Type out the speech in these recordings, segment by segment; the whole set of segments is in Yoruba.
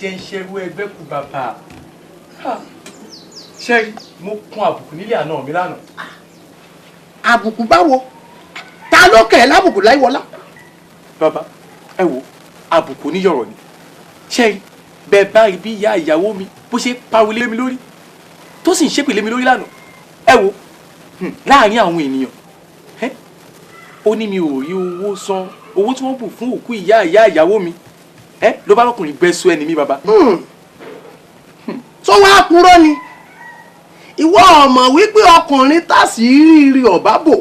jẹ́ ń ṣerú ẹgbẹ́ kù bàbá. Ṣé mo kún àbùkù nílé àná mi lánàá? Àbùkù báwo? Ta ló kẹ̀ lábùkù Láyíwọlá? Bàbá, ẹ wo àbùkù níyọ̀rọ̀ ni. Ṣé bẹ́ẹ̀ bá rí bí ìyá ìyàwó mi bó ṣe pariwo lé mi lórí tó sì ń ṣépè lé mi lórí lánàá. Ẹ wo láàárín àwọn ènìyàn ó ní mi ò rí owó san owó tí wọ́n bù fún òkú ìyá ìyàwó mi ló bá lọkùnrin bẹ́ sọ ẹni mi bàbá. Tó wá purọ́ ni ìwọ ọmọ wípé ọkùnrin tàṣírí ọ̀bá bò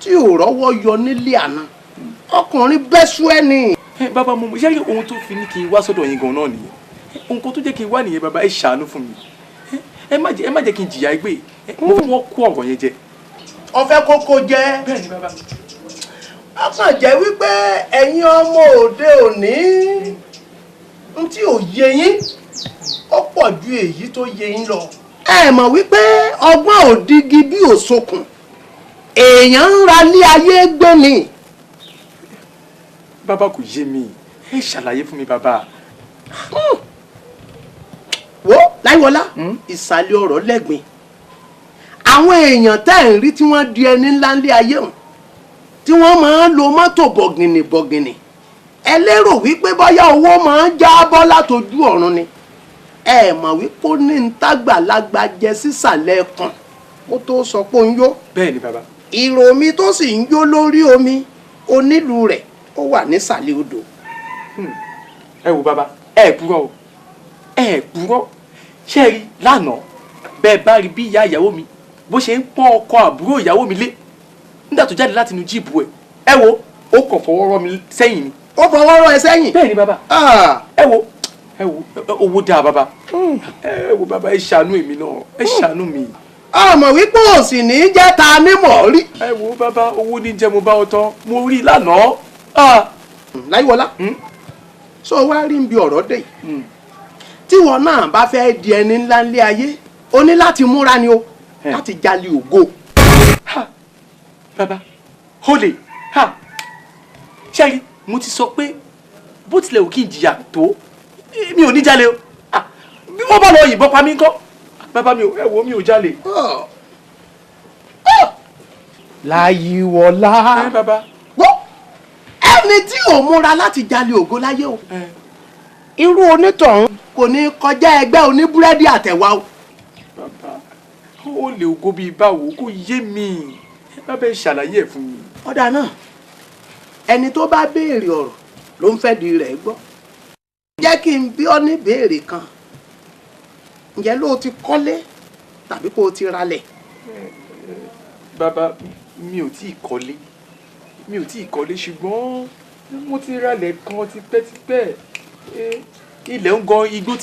tí ò rọ́wọ́ yọ nílé àná ọkùnrin bẹ́ sọ ẹni. Bàbá mo ṣe rí ohun tó fi ní kí n wá sọ́dọ̀ yín gan náà nìyẹn ohun kan tó jẹ́ kí n wá nìyẹn bàbá ẹ ṣàánú fún mi ẹ má jẹ́ kí n jìyà gbé mo fẹ́ wọ́n kó ọ̀rọ̀ yẹn jẹ. Ọ̀fẹ́ kókó jẹ́. Bẹ́ẹ̀ ni bàbá. A kàn jẹ́ wípé ẹ̀yin ọmọ òde òní n tí ò yé yín ó pọ̀ ju èyí tó yé yín lọ. Ẹ mọ̀ wípé ọgbọ́n òdigi bí òṣokùn èèyàn ń ra lé ayé gbé ni. Bàbá kò yé mi ẹ ṣàlàyé fún mi bàbá. Wo Láyíwọlá ìsàlẹ̀ ọ̀rọ̀ lẹ́gbìn àwọn èèyàn tẹ́ ń rí tí wọ́n di ẹni ńlá ńlé ayé hàn tí wọ́n máa ń lo mọ́tò bọ̀gìnì ẹ lérò wípé bóyá owó máa ń jábọ́ látojú ọ̀run ni ẹ mọ̀ wípé ó ní ń tágbàlagbà jẹ sísàlẹ̀ kan ó tó sọ pé ó ń yó. Bẹ́ẹ̀ ni bàbá. ìrò omi tó sì ń yó lórí omi onílù rẹ̀ ó wà nísàlẹ̀ odò. Ẹ wo bàbá ẹ purọ́ o ẹ purọ́ ṣé rí lánàá bẹ́ẹ̀ bá rí bí ìyá ìyàwó mi bó ṣe ń pọ́n ọkọ àbúrò ìyàwó mi lé nígbà tó jáde láti inú jíìpù ẹ wo ó kàn fọwọ́ rọ́ mi sẹ́yìn ni. Ó fọwọ́ rọ́ ẹ sẹ́yìn. Bẹ́ẹ̀ ni bàbá. ẹ wo owó dáa bàbá ẹ wo bàbá ẹ ṣàánú èmi náà ẹ ṣàánú mi. Ọmọ wípé ò sì ní jẹ́ ta ní mọ̀ rí. ẹ wo bàbá owó ní jẹ́ mo bá ọ tán mo rí lánàá. Láyíwọlá so wá rí bí ọ̀rọ̀ dé yìí tí wọn náà bá fẹ́ di ẹni ńlá ńlé ayé o ní láti múra ni o láti jalè ògo. Bàbá olè ṣáàyí mo ti sọ pé bó tilẹ̀ ò kí n jìyà tó mi ò ní jalè o bí wọ́n bá lọ yìnbọn pa mí ńkọ́ bàbá mi ò ẹ wo mi ò jalè. Láyíwọlá bàbá ẹni tí ò múra láti jalè ògo láyé o irú onítọ̀hún kò ní kọjá ẹgbẹ́ oníbúrẹ́dì àtẹ̀wá o. Bàbá ó lè ògo bíi báwo kò yé mi bàbá ẹ ṣàlàyé ẹ̀ fún mi. Ọ̀dà náà ẹni tó bá béèrè ọ̀rọ̀ ló ń fẹ́ di rẹ̀ gbọ́. Jẹ́ kí n bí ọ ní béèrè kan ǹjẹ́ ló ti kọ́lé tàbí kó o ti ralẹ̀. Bàbá mi ò tí ì kọ́lé ṣùgbọ́n mo ti ralẹ̀ kan tipẹ́tipẹ́ ilẹ̀ ń gan igbó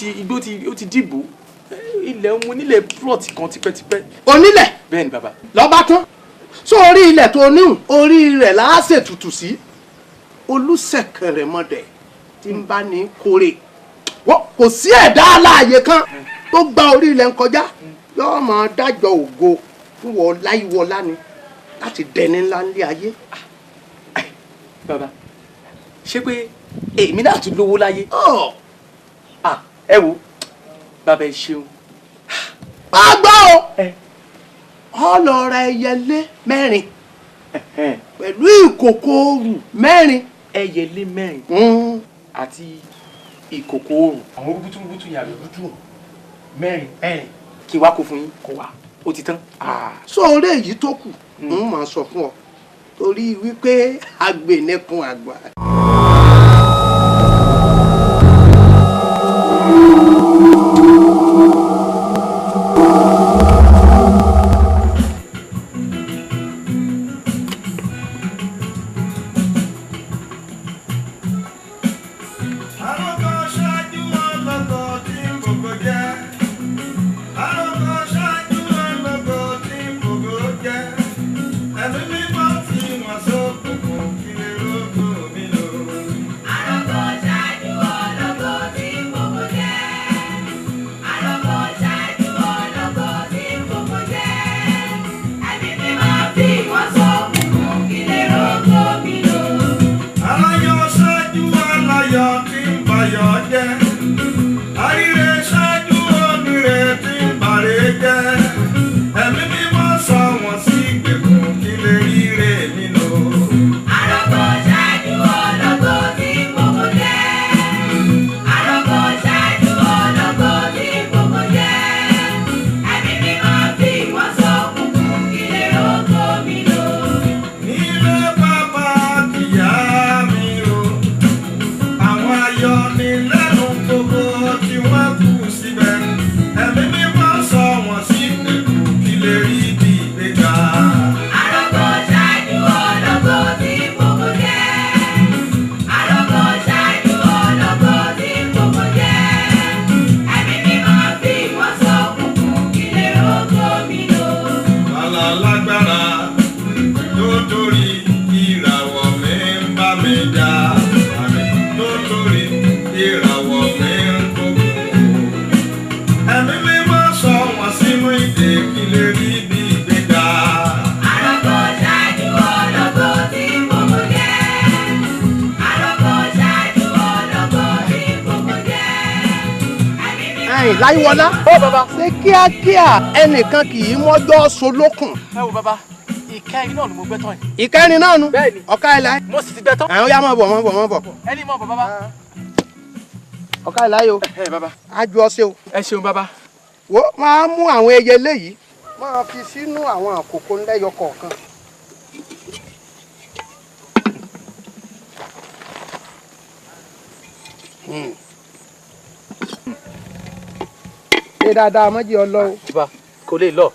ó ti dìbò ilẹ̀ mo nílẹ̀ plot kan tipẹ́tipẹ́. Onílẹ̀. Bẹ́ẹ̀ ni bàbá. Lọ́ba tán so orí ilẹ̀ tó níhùn orí rẹ̀ là á ṣètùtù sí Olúṣẹ̀kẹ̀rẹ̀ mọ̀dẹ̀ tí ń bá ní kórè kò sí ẹ̀dá aláàyè kan tó gba orí ilẹ̀ ń kọjá yóò máa dájọ́ ògo fún wọn Láyíwọlá ni láti dẹni ńlá ńlé ayé. Bàbá ṣé pé èmi náà tún lówó láyé. Ẹ wo bàbá ẹ ṣeun. Má gbọ́ o ọ lọ ra ẹyẹlé mẹ́rin pẹ̀lú ìkòkò òrù mẹ́rin. Ẹyẹlé mẹ́rin àti ìkòkò òrù. Àwọn rúbútúrúbútú yàrá dúdú mẹ́rin kí wá kó fún yín kó wá ó ti tán. Sóòrè èyí tó kù ń máa sọ fún ọ torí wípé agbẹnẹkùn àgbà. Every ṣe kí lè rí bí ìgbéga. Àròkọ ṣáájú ológo tí gbogbo jẹ́. Àròkọ ṣáájú ológo tí gbogbo jẹ́. ẹ̀yin láyíwọlá. ó bàbá. ṣé kíákíá ẹnìkan kì í mọ́jọ́ solókùn. ẹ wo bàbá ìkẹrin náà ni mo gbẹ tán yìí. ìkẹrin náà nu. bẹ́ẹ̀ni. ọ̀ka ẹ̀ láyé. mo sì ti gbẹ tán. àwọn yá máa bọ̀ mọ́ bọ̀. ẹni mọ̀ bọ̀ bàbá. ọ̀ka ẹ̀ láyé o. ẹ bàbá. á ju ọ ṣe o. ẹ ṣeun bàbá. wo máa mú àwọn ẹyẹlé yìí máa fi sínú àwọn àkókò ńlẹ́yọ kọ̀ọ̀kan. ṣe dáadáa mọ́jì ọlọ́ o. bàbá kò lè lọ.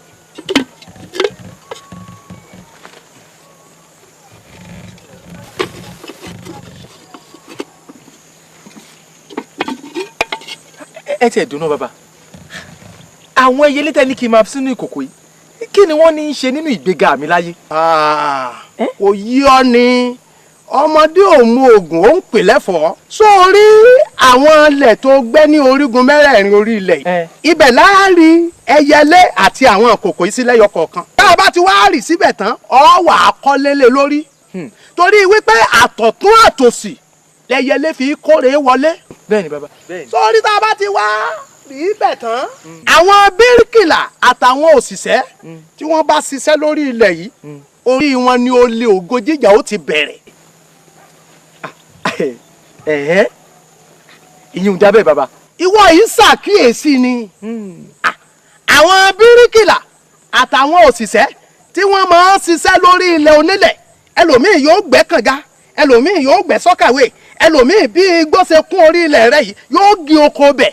ẹ tiẹ̀ dùn náà bàbá àwọn ẹyẹlé tẹ́ ní kí n máa sínú ìkòkò yìí kí ni wọ́n ní í ṣe nínú ìgbéga mi láyé. kò yí ọ ni ọmọdé ò mu oògùn ó ń pè lẹ́fọ̀ọ́ sórí àwọn ilẹ̀ tó gbẹ́ ní orígun mẹ́rẹ̀ẹ̀rin orí ilẹ̀ yìí ibẹ̀ láàárín ẹyẹlé àti àwọn ìkòkò yìí sí lẹ́yọ kọ̀ọ̀kan tá a bá ti wá rì síbẹ̀ tán ọ wà á kọ́lé lé lórí torí wípé àtọ̀tún àtòsì lẹ́yẹlé fi kórè wọlé. bẹ́ẹ̀ni bàbá bẹ́ẹ̀ni. sórí tá a bá ti wá rí bẹ̀ tán àwọn bíríkìlà àtàwọn òṣìṣẹ́ tí wọ́n bá ṣiṣẹ́ lórí ilẹ̀ yìí orí wọn ni olè ògo jíjà ó ti bẹ̀rẹ̀. ìyún dábẹ́ bàbá. ìwọ yìí ṣàkíyèsí ni àwọn bíríkìlà àtàwọn òṣìṣẹ́ tí wọ́n máa ń ṣiṣẹ́ lórí ilẹ̀ onílẹ̀ ẹlòmíì yóò gbẹ́ kànga ẹlòmíì yóò gbẹ́ sọ́kàwé ẹlòmíì bí igbó ṣe kún orí ilẹ̀ rẹ̀ yìí yóò gé oko bẹ̀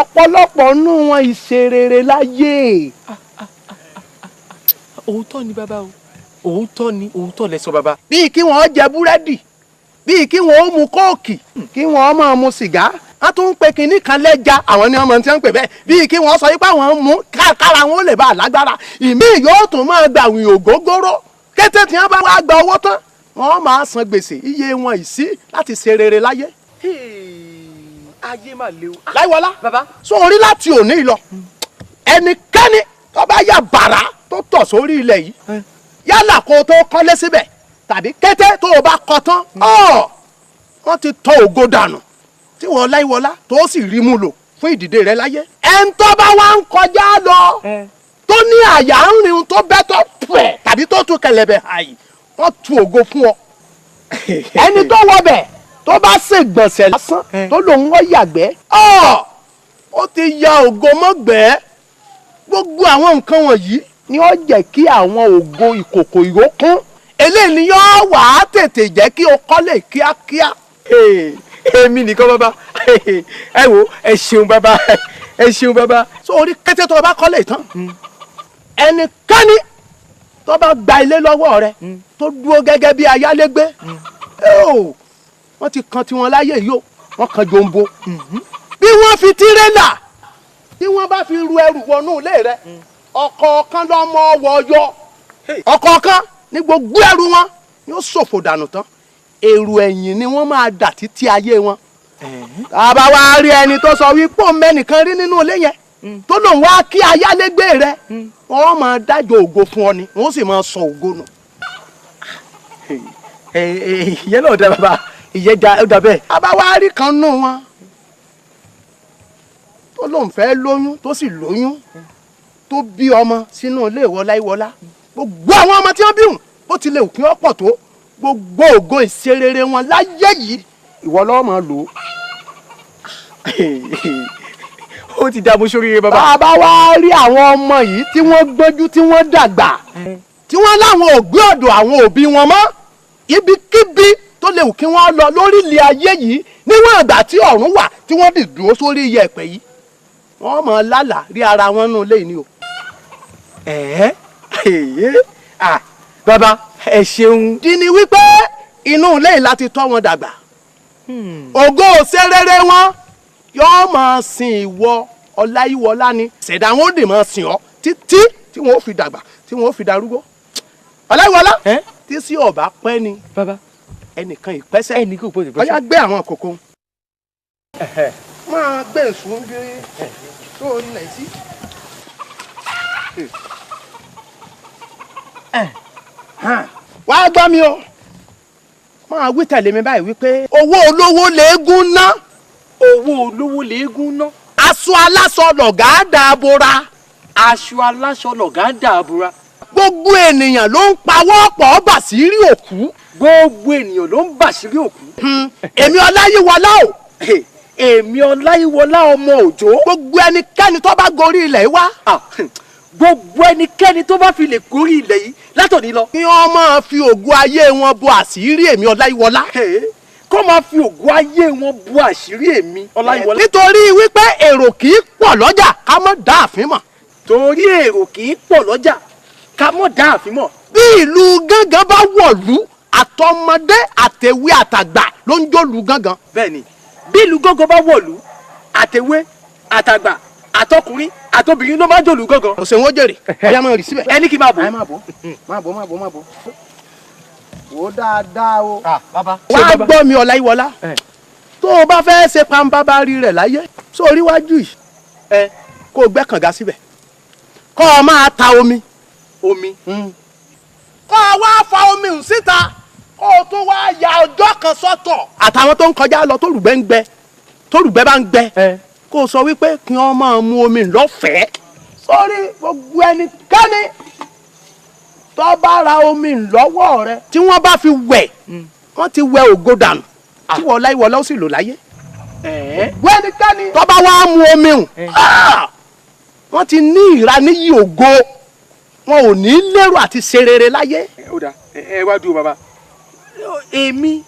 ọ̀pọ̀lọpọ̀ nú wọn ìṣerere láyé. òótọ́ ni bàbá o òótọ́ lẹ sọ bàbá. bíi kí wọ́n jẹ búrẹ́dì bíi kí wọ́n mu kóòkì kí wọ́n máa mu sìgá wọ́n tún ń pe kinní kan lẹ́ja àwọn ni wọ́n máa ti ń pè bẹ́ẹ̀ bíi kí wọ́n sọ wípé àwọn mú kára wọn ó lè bá a lágbára ìmíì yóò tún máa gbàwìn ògógóró kété tí wọ́n bá wá gba owó tán wọ́n máa san gbèsè iye wọn ìsí láti ṣe rere láyé. ayé mà léwu. láìwọlá bàbá. sórí láti òní lọ ẹnikẹ́ni tó bá yà bàrà tó tọ̀ sórí ilẹ̀ yìí yálà kó o tó kọ́lé síbẹ̀ tàbí kété tó o bá kọ́ tán wọ́n ti tọ́ ògo dànù tí wọ́n láìwọlá tó sì rí mú lò fún ìdìde rẹ láyé. ẹn tó bá wá ń kọjá lọ tó ní àyà ń rìn tó bẹ́ tó pẹ̀ tàbí tó tún kẹlẹ̀bẹ̀ àyè wọ́n tu ògo fún ọ. ẹni tó wọbẹ̀ tó bá ṣègbọ̀nsẹ̀ lásán tó lòun wọ́n yàgbẹ́ ó ti ya ògo mọ́gbẹ́. gbogbo àwọn nǹkan wọ̀nyí ni ó jẹ́ kí àwọn ògo ìkòkò ìrókún eléyìí ni yóò wà á tètè jẹ́ kí o kọ́lé kíákíá. èmi nìkan bàbá ẹ wo ẹ ṣeun bàbá ẹ ṣeun bàbá. sórí kété tó o bá kọ́lé tán ẹnikẹ́ni tó bá gba ilé lọ́wọ́ rẹ tó dúró gẹ́gẹ́ bí ayálégbé wọ́n ti kan tiwọn láyé yìí o wọ́n kan jombo bí wọ́n fi tirẹ́là tí wọ́n bá fi ru ẹrù wọnú ilé rẹ ọ̀kọ̀ọ̀kan lọ́mọ wọ̀ọ́yọ́ ọ̀kọ̀ọ̀kan ní gbogbo ẹrù wọn yóò ṣòfò dànù tán èrò ẹ̀yìn ni wọ́n máa dà títí ayé wọn. àbá wa rí ẹni tó sọ wípé òun mẹ́nìkan rí nínú ilé yẹn tó lòun wá kí ayálégbé rẹ wọ́n máa dájọ́ ògo fún ọ ni wọ́n sì máa sọ ògo nù. ìyẹn náà dá bàbá ìyẹn dá bẹ́ẹ̀. àbá wa rí kan nù wọn tó lóun fẹ́ lóyún tó sì lóyún tó bí ọmọ sínú ilé ìwọláìwọlá gbogbo àwọn ọmọ tí wọ́n bí hùn bó tilẹ̀ òkè ọ̀pọ̀ tó gbogbo ògo ìṣerere wọn láyé yìí ìwọ ló máa lò ó. ó ti dá mo sóríire bàbá. bàbá wa rí àwọn ọmọ yìí tí wọ́n gbójú tí wọ́n dàgbà tí wọ́n láwọn ò gbé ọ̀dọ̀ àwọn òbí wọn mọ́ ibikíbi tó lè wù kí wọ́n lọ lórí ilẹ̀ ayé yìí níwọ̀n ìgbà tí ọ̀run wà tí wọ́n dì dúró sórí iyẹ̀pẹ̀ yìí wọ́n mọ̀ lálàá rí ara wọn nù lẹ́yìn ni o. bàbá ẹ ṣeun. di ni wípé inú ilé yìí láti tọ́ wọn dàgbà ògo òṣèrere wọn yóò máa sin ìwọ ọláyíwọlá ni ṣẹ̀dá wọn ó dì máa sìn ọ́ títí tí wọn ó fi dàgbà tí wọn ó fi darúgbó ọláyíwọlá tí sí ọba pẹ́ ni bàbá ẹnìkan ìpẹ́sẹ̀ ẹnìkan ìpẹ́sẹ̀ ọyá gbé àwọn kòkó máa gbé nsùn bí tó nílẹ̀ sí wàá gbọ́ mi o máa wí tẹ̀lé mi báyìí wípé owó olówó léegun ná. owó olówó léegun ná. aṣọ aláṣọ lọ̀gá dàbora. aṣọ aláṣọ lọ̀gá dàbora. gbogbo ènìyàn ló ń pawọ́ pọ̀ bàṣírí òkú. gbogbo ènìyàn ló ń bàṣírí òkú. èmi Ọláyíwọlá o. èmi Ọláyíwọlá ọmọ Òjó. gbogbo ẹnikẹ́ni tó bá gorí ilẹ̀ yìí wá. gbogbo ẹnikẹ́ni tó bá fi lè gorí ilẹ̀ yìí látòní lọ. kí wọ́n máa fi ògo ayé wọn bo àṣírí èmi Ọláyíwọlá. kó máa fi ògo ayé wọn bo àṣírí èmi Ọláyíwọlá. nítorí wípé èrò kì í pọ̀ lọ́jà ká mọ́ dá àfin mọ̀. torí èrò kì í pọ̀ lọ́jà ká mọ́ dá àfin mọ̀. bí ìlú gángan bá wọ̀lú àtọmọdé àtẹwé àtàgbà ló ń jòlú gángan. bẹ́ẹ̀ni bí ìlú gángan bá wọ̀lú àtẹwé àtàgbà àtọkùnrin àtobìnrin ló máa ń jòlú gángan. kò sẹ́wọ́n jèrè ẹ̀yà máa rì síbẹ̀. ẹni kì í máa bọ̀. máa bọ̀. wò ó dáadáa o. bàbá. wàá gbọ́ mi Ọláyíwọlá tó o bá fẹ́ ṣe pàǹbábárí rẹ̀ láyé sórí wájú yìí kó o gbẹ́ kànga síbẹ̀ kó o máa ta omi. kó o wá fa omi hùn síta kó o tún wá ya ọjọ́ kan sọ́tọ̀. àtàwọn tó ń kọjá lọ tórùgbẹ́ bá ń gbẹ kó o sọ wípé kí wọ́n máa mu omi lọ́fẹ̀ẹ́. sórí gbogbo ẹnikẹ́ni tó bá ra omi lọ́wọ́ rẹ tí wọ́n bá fi wẹ̀ wọ́n ti wẹ ògo dànù tí wọ́n Ọláyíwọlá ó sì lò láyé. gbogbo ẹnikẹ́ni tó bá wá mu omi hùn wọ́n ti ní ìraníyì ògo wọn ò ní lérò àti ṣe rere láyé. ẹ wá dúró bàbá èmi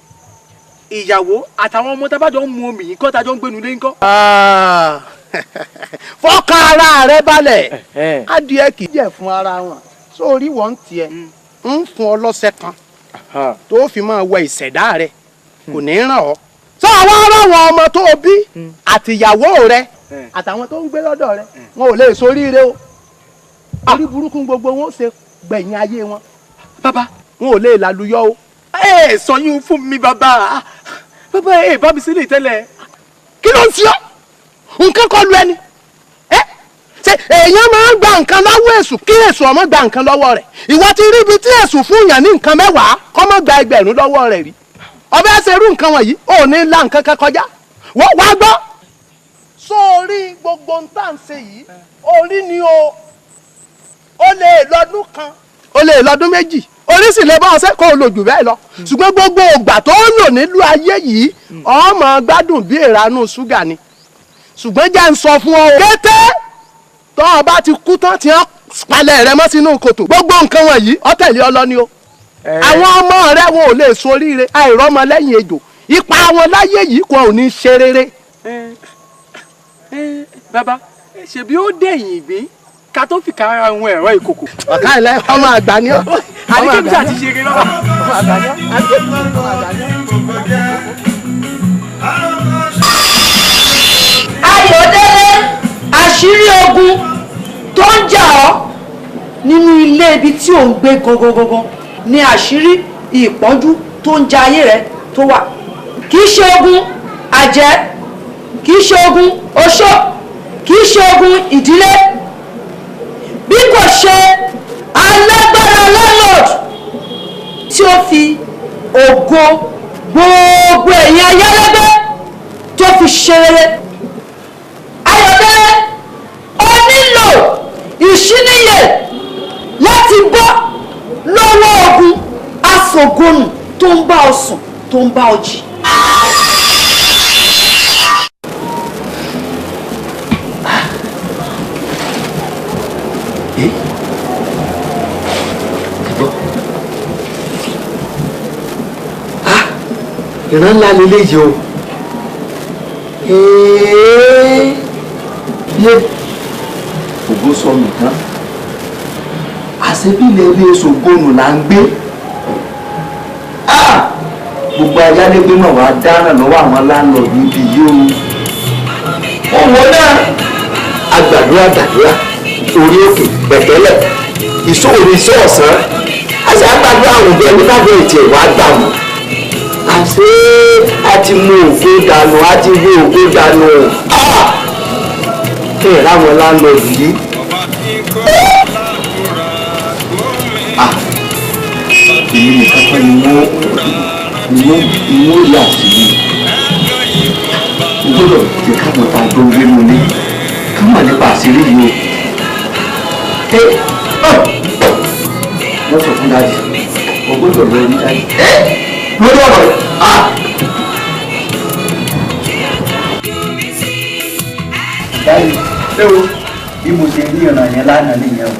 ìyàwó àtàwọn ọmọ tábàjọ ń mu omi yìí kọ́ tájọ ń gbénu lé ńkọ́. fọ́kàn ara rẹ balẹ̀ adìẹ kì í jẹ́ fún ara wọn sórí wọ́n tiẹ̀ ń fún ọ lọ́sẹ̀ kan tó fi máa wẹ ìṣẹ̀dá rẹ kò ní ràn ọ́. sọ àwọn aráwọ̀ ọmọ tó o bí àtìyàwó rẹ àtàwọn tó ń gbé lọ́dọ̀ rẹ wọn ò lè soríire o orí burúkú gbogbo wọn ó ṣe gbẹ̀yìn ayé wọn. bàbá wọn ò lè lálùyọ o. sọ yín fún mi bàbá bá mi sílẹ̀ tẹ́lẹ̀. kí ló ń ṣe ọ́ nǹkan kọ́ lu ẹni ṣe èèyàn máa ń gba nǹkan lọ́wọ́ èṣù kí èṣù ọmọ gba nǹkan lọ́wọ́ rẹ̀ ìwọ ti rí ibi tí èṣù fún yàn ní nǹkan 10 kọ́ mọ́ gba 1000 lọ́wọ́ rẹ̀ rí ọbẹ̀ ṣe irú nǹkan wọ̀nyí ò ní la nǹkan kan kọjá wá gbọ́. sórí gbogbo ń tà ń ṣe yìí orí ni ó lè lọ́dún kan ó lè lọ́dún 2 orí sì lè bá ọṣẹ kó o lò jù bẹ́ẹ̀ lọ ṣùgbọ́n gbogbo ògbà tó ń lò nílùú ayé yìí ọmọ gbádùn bí ìranú ṣúgà ni ṣùgbọ́n jẹ́ ń sọ fún ọ kété tó o bá ti kú tán tí wọ́n palẹ̀ rẹ mọ́ sínú kòtò gbogbo nǹkan wọ̀nyí ó tẹ̀lé ọlọ́ni o àwọn ọmọ rẹ wọn ò lè soríire àìrọ́mọ lẹ́yìn ejò ipa wọn láyé yìí kò ní ṣe rere. bàbá ṣebí ó dẹ̀yìn ìgbín ká tó fi kára àwọn ẹ̀rọ ìkòkò. ọ̀ká ilẹ̀ ọmọ àgbà ni ọ́. àdìgbò àti ṣeré lọ́wọ́. ọmọ àgbà ni ọ́. Ayọ̀délé àṣírí ogun tó ń jà ọ́ nínú ilé ibi tí ò ń gbé gangan ni àṣírí ìpọ́njú tó ń ja ayé rẹ tó wà. kì í ṣe ogun àjẹ́ kì í ṣe ogun oṣó kì í ṣe ogun ìdílé bí kò ṣe alágbára landlord tí ó fi ògo gbogbo ẹ̀yin ayálégbé tó fi ṣe rere. Ayọ̀délé ó nílò ìṣíníyè láti bọ́ lọ́wọ́ ogun aṣògonù tó ń bá ọ sùn tó ń bá ọ jí. ìran ńlá lélẹ́yìí o yé ògbó sọnù tán àṣebílẹ̀ ilé ṣògbónù là ń gbé gbogbo ayálégbé náà wàá dáná lọ́wọ́ àwọn láńlọ́ọ̀dù níbi yìí o òwò náà agbàdúrà orí òkè pẹ̀tẹ́lẹ̀ ìṣòro iṣẹ́ ọ̀sán àti agbàdúrà àwọn òbí ẹni káfíń ètò ìwà gbà wọ́n àti àti mú ògo dànù àti mú ògo dànù kí ẹ̀ láwọn láńlọ́ọ̀dù yìí èmi nìkan kan ni wọ́n yà sí i gbọ́dọ̀ jẹ́ káwọn ta jọ ń gbé mu ní káwọn nípa àṣírí yìí o wọ́n sọ fún dájú o gbọ́dọ̀ lọ rí dájú lórí ọ̀rọ̀ dájú ṣé o bí mo ṣe rí ọ̀nà yẹn lánàá nìyẹn o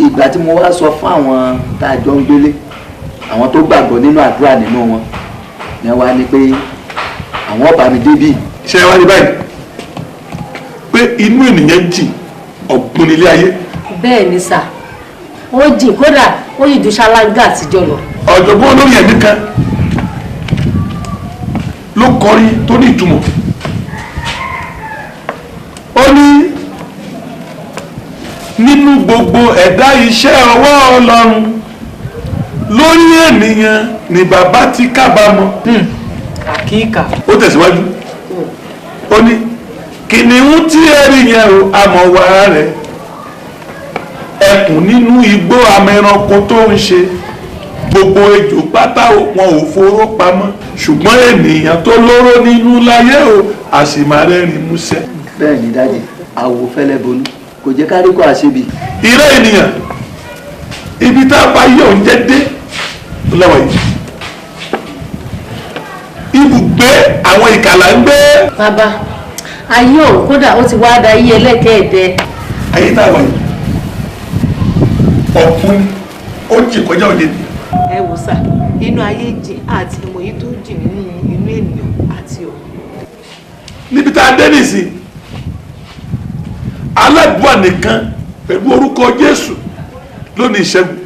ìgbà tí mo wá sọ fún àwọn tá a jọ ń gbélé àwọn tó gbàgbọ́ nínú àdúrà nínú wọn ni wá ní pé àwọn ọba mi débì. ṣé wá ní báyìí pé inú ènìyàn jìn ọ̀gbun nílé ayé. bẹ́ẹ̀ ni sà ó jìn kódà ó yìí ju ṣáláńgá àtijọ́ lọ. ọ̀jọ̀gbọ́n olórí ẹ̀mí kan ló kọrin tó ní ìtumọ̀ ó ní nínú gbogbo ẹ̀dá iṣẹ́ ọwọ́ Ọlọ́run lórí ènìyàn ni bàbá ti kábàámọ̀. àkíkà. ó tẹ̀síwájú ó ní kìnìún tí ẹ rí yẹn o àmọ̀wá rẹ̀ ẹkùn nínú igbó amẹranko tó ń ṣe gbogbo ejò pátá wọn ò foró pamọ́ ṣùgbọ́n ènìyàn tó lóró nínú láyé o àṣìmárẹ́rìn músẹ́. bẹ́ẹ̀ ni dájì àwò fẹ́lẹ́ bonú kò jẹ́ kárí kó àṣebi. ìrẹ́ ènìyàn ibi tá a bá yẹ oúnjẹ dé lọ́wọ́ yìí ibùgbé àwọn ìkàlà ń gbé. bàbá ayé òun kódà ó ti wá da iye ẹlẹ́kẹ̀ẹ́dẹ́. ayé tá a wà yìí ọ̀pun ó jì kọjá òde ni. ẹ wò sá inú ayé jìn àti ìmọ̀ yìí tó jìn nínú inú ènìyàn àti òun. níbi tá a dé nìsín aládùúgbò nìkan pẹ̀lú orúkọ Jésù lónìí ìṣẹ́gun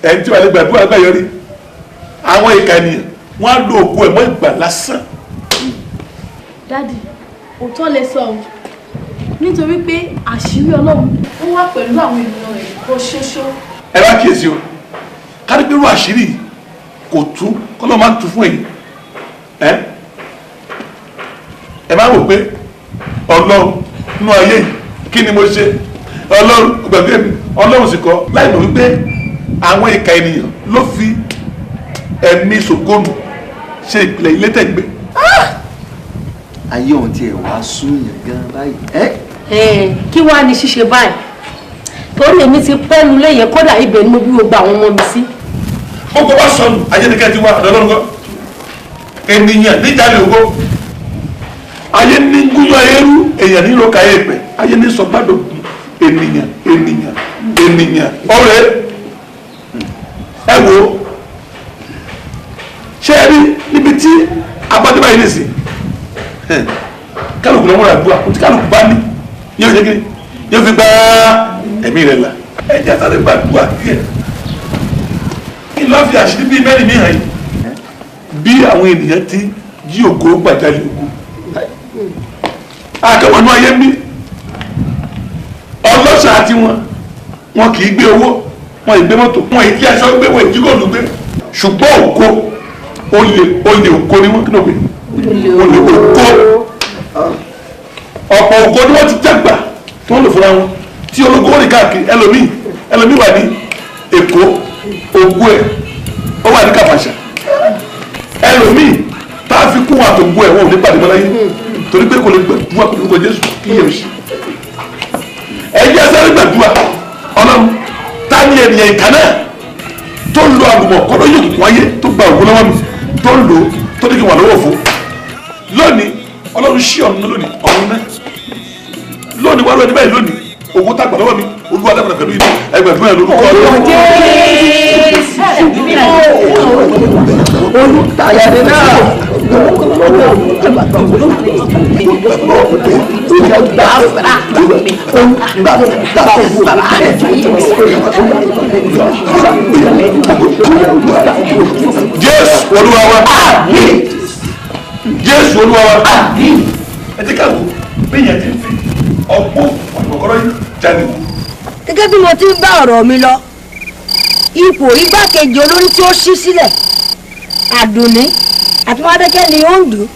ẹni tí wàá lè gbàdúrà gbà yọrí àwọn ìka ènìyàn wọ́n á lo òkú ẹ̀ mọ́ ìgbà lásán. dádì òótọ́ lẹ sọ ọ́ nítorí pé àṣírí Ọlọ́run ó wà pẹ̀lú àwọn ènìyàn rẹ̀ kó ṣoṣo. ẹ bá kíyèsí o kádìpẹ́rù àṣírí kò tú kọ́lọ́ máa ń tu fún èyí ẹ máa wò pé Ọlọ́run nínú ayé yìí kí ni mo ṣe Ọlọ́run gbàgbé mi Ọlọ́run sì kọ́ láì mọ̀ wípé àwọn ìka ènìyàn ló fi ẹ̀mí sògónù ṣe ìpìlẹ̀ ilé tẹ̀gbé. ayé òun tiẹ̀ wá súnyàn gan báyìí. kí wàá ní ṣíṣe báyìí torí èmi ti pẹ́nu lẹ́yìn kódà ibẹ̀ ni mo bí gbogbo àwọn ọmọ mi sí. ó kọ́ wá sọnù ayélujára ti wá lọ́lọ́rùkọ́ ènìyàn níjàlè ògbó ayé ní gúnyọ́ eérú èèyàn ní ìrọ̀kà ẹ̀pẹ̀ ayé ní sọgbàdọ̀gùn ènìyàn ọ̀rẹ́ ẹ wo ṣé ẹ rí níbi tí abájọba yìí nìsín kálukú lọ́wọ́ rẹ̀ dùn àkótí kálukú bá ní yóò ṣe kiri yóò fi gbá ẹ̀mí rẹ̀ là ẹ̀jẹ̀ sáré gbà dùn àkíyẹ̀ kí ló fi àṣírí bíi mẹ́rin mìíràn yìí bí àwọn ènìyàn ti jí ògo gbàjáde ògo akẹ́wọ̀nú ayé ń bí ọlọ́ṣà àti wọn kì í gbé owó wọn ì gbé mọ́tò wọn ì kí aṣọ gbé wọn ì jí gòlù gbé ṣùgbọ́n ògo olè ògo ni wọ́n kí ló gbé olè ògo ọ̀pọ̀ ògo ni wọ́n ti jágbà tí wọ́n lò fúnra wọn tí ológo wọn rìn káàkiri ẹlòmíì wà ní Èkó ògo ẹ̀ ó wà ní Kàfàṣà ẹlòmíì tá a fi kún àtògo ẹ̀ wọn ò ní pàdé mọ́ láyé torí pé kò lè gbàdúrà kò lè gbọ́ Jésù kí yẹ òsì ẹjẹ sáré gbàdúrà Ọlọ́run ta ni ènìyàn ìka náà tó ń lo àgùnbọ̀ kọ́dọ̀ yóò kún ayé tó gba ògùn lọ́wọ́ mi tó ń lò tó ní kí n wà lọ́wọ́ fún lónìí Ọlọ́run ṣí ọ̀nà lónìí ọ̀run náà lónìí wàá lónìí báyìí lónìí owó tá gbà lọ́wọ́ mi Olúwa dábàá pẹ̀lú ìlú ẹgbẹ̀rún ẹ̀ lórúkọ Ọlọ́run. olùtayàdé náà Jésù Olúwa wa Jésù Olúwa wa ẹ ti ká wo bí yẹn ti fi ọ̀pọ̀ ọ̀pọ̀kọ́rọ́ yìí jáde wò. gẹ́gẹ́ bí mo ti ń bá ọ̀rọ̀ mi lọ ipò igbákejì olórí tí ó ṣí sílẹ̀ Àdùnní àti Mádékẹ́ ni ó ń dùn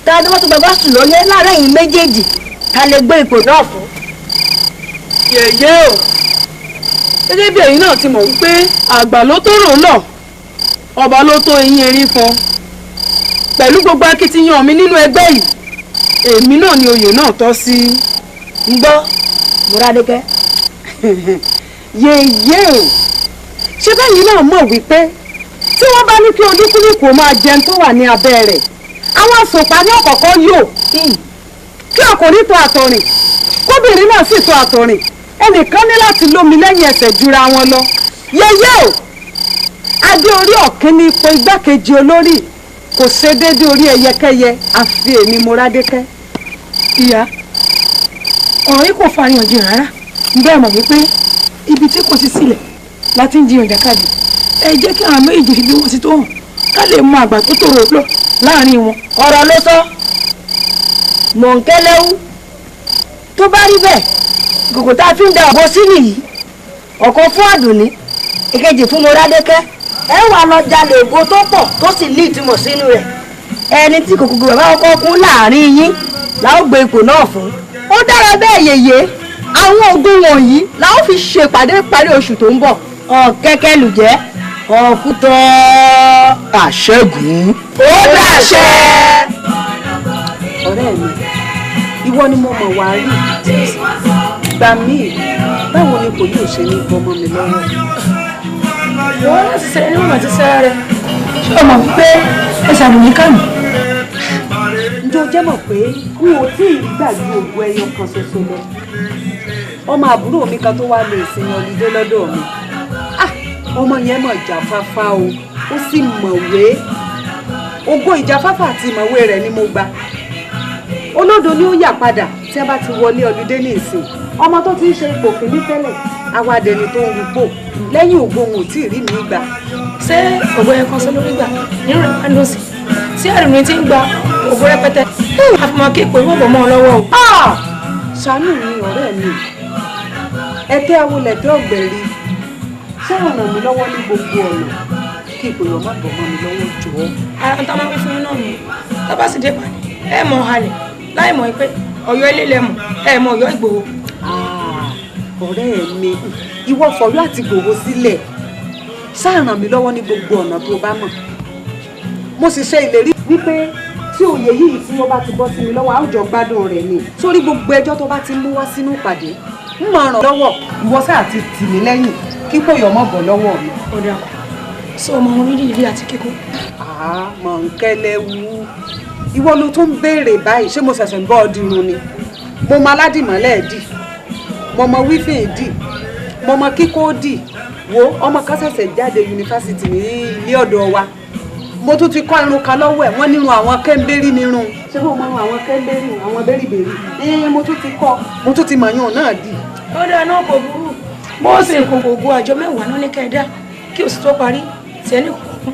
tá a ní wọ́n tó gbàgbọ́ sùn lóye láàárín ẹ̀yìn méjèèjì ká lè gbé ipò náà fún. yèyé o gẹ́gẹ́ bí ẹ̀yin náà ti mọ̀ wípé àgbà ló tó rò lọ ọba ló tó eyín erin fọn pẹ̀lú gbogbo akitiyan mi nínú ẹgbẹ́ yìí èmi náà ni oyè náà tọ́ sí. ń gbọ́ Mọ́rádékẹ́. yèyé o ṣé bẹ́yìn náà mọ̀ wípé tí wọ́n bá ní kí olúkúlùkù máa jẹun tó wà ní abẹ́ rẹ̀ àwọn àsopá ní ọ̀kọ̀ọ̀kan yóò kí ọkùnrin tó àtọ̀rìn kóbìnrin náà sì tó àtọ̀rìn ẹnìkan ní láti lómi lẹ́yìn ẹsẹ̀ jura wọn lọ. yèyé o adé orí ọ̀kín ní ipò igbákejì olórí kò ṣe déédé orí ẹyẹkẹyẹ àfi èmi Mọ́rádékẹ́. ìyá ọ̀rọ̀ yìí kò fàríyànjiyàn rárá ǹbẹ́ mọ̀ wípé ibi tí kò sí sílẹ̀ láti ń jiyàn jàkadì ẹ jẹ́ kí àwọn méjì fi bí wọ́n ti tó hàn ká lè mọ àgbà tó tòrò lọ láàrin wọn. ọ̀rọ̀ ló sọ mọ̀ńkẹ́lẹ́wú tó bá rí bẹ́ẹ̀ gògò tá a fi ń da ọ̀bọ sí nìyí ọ̀kan fún Àdùnní ìkejì fún Mọ́rádékẹ́ ẹ wà lọ jalè ògo tó pọ̀ tó sì ní ìtumọ̀ sínú rẹ̀ ẹni tí kòkòrò bàbá ọkọ kún láàrin yín làó gbé ipò náà fún. ó dára bẹ́ẹ̀ yèyé àwọn ògo wọ̀nyí làó fi ṣèpàdé parí oṣù tó ń bọ̀ ọ̀kẹ́kẹ́ lùjẹ́ ọ̀kútọ́ àṣẹ́gun. ó dàṣẹ. ọ̀rẹ́ mi ìwọ ni mo mọ̀ wá rí gbà mí báwo ni kò yóò ṣe ní bọ́mọ mi lọ́wọ́. wọ́n láti sẹ́yìn níwọ̀n àti sẹ́yìn rẹ̀ ṣé o mọ̀ wípé ẹ ṣàmùyí kàmì. ǹjọ́ jẹ́ mọ̀ pé n ò tí ì gbàgbé ògùn ẹyọ kan ṣoṣo lọ ọmọ àbúrò mi kan tó wá lè sinmi ọlídé lọ́dọ̀ mi ọmọ yẹn mọ̀ jáfáfá o ó sì mọ̀wé ògo ìjáfáfá àti ìmọ̀wé rẹ̀ ni mo gbà olódo ni ó yà padà tí a bá ti wọlé ọlídé ní ìsìn ọmọ tó ti ń ṣe ipò kìíní tẹ́lẹ̀ awádẹni tó ń rúgbò lẹ́yìn ògo òun ò tí ì rí mi gbà. ṣé ògo yẹn kan sọ lórí gbà nínú rẹ̀ máa ń lọ sí tí àrùn ti ń gba ògo rẹpẹtẹ àfihàn kí ipò ìwọ̀bọ̀ mọ́ ọ lọ́wọ́ o. ṣàánú mi ọ̀rẹ́ mi ẹ̀tẹ́ awolẹ̀tẹ́ ọ̀gbẹ̀rì ṣé ọ̀nà mi lọ́wọ́ ní gbogbo ọ̀nà kí ipò ìwọ̀ má bọ̀ mọ́ mi lọ́wọ́ jọ̀ọ́. ara tá a máa ń fún yín náà nù tábà sì dé pàdé ẹ mọ̀ halẹ̀ láì mọ̀ pé Ọ̀yọ́ ilé lẹ̀ mọ̀ ẹ mọ̀ Ọ̀yọ́ Ìgbòho. ọ̀rẹ́ mi ìwọ fọ̀yọ́ àti Ìgbòho sílẹ̀ ṣáà ràn mí lọ́wọ́ ní gbogbo ọ̀nà tó bá mọ̀ mo sì ṣe ìlérí wípé tí òye yìí tí wọ́n bá ti bọ́ sí mi lọ́wọ́ àwùjọ gbádùn rẹ̀ ni sórí gbogbo ẹjọ́ tó bá ti mú wá sínú ìpàdé ń mọ̀ ràn lọ́wọ́ ìwọ sáà ti tì mí lẹ́yìn kí kò yọ̀ mọ́ bọ̀ lọ́wọ́ mi. ọ̀dà sọ ọmọ wọn nídìí ìdí àti kíkó. Mọ̀ńkẹ́lẹ́wú ìwọ ló tún ń béèrè báyìí ṣé mo ṣẹ̀ṣẹ̀ ń bọ́ ọ dirun ni mo mọ aládìmọ́lẹ̀ dì mo mọ wífìn dì mo mọ kíkó dì wo ọmọ kan ṣẹ̀ṣẹ̀ jáde yunifásitì ní ilé ọ̀dọ̀ wa mo tún ti kọ́ irun kan lọ́wọ́ ẹ̀ wọ́n nírun àwọn kẹ́ńbẹ́rì nírun ṣé mo mọ àwọn kẹ́ńbẹ́rì àwọn bẹ́rìbẹ́rì mo tún ti kọ́ mo tún ti mọ̀yún náà dì. ó dáa náà kò burú bó ṣe kòkò ògùn àjọ mẹ́wàá náà ní kẹ́ẹ̀dá kí o sì tó parí tiẹ̀ ní kòkó.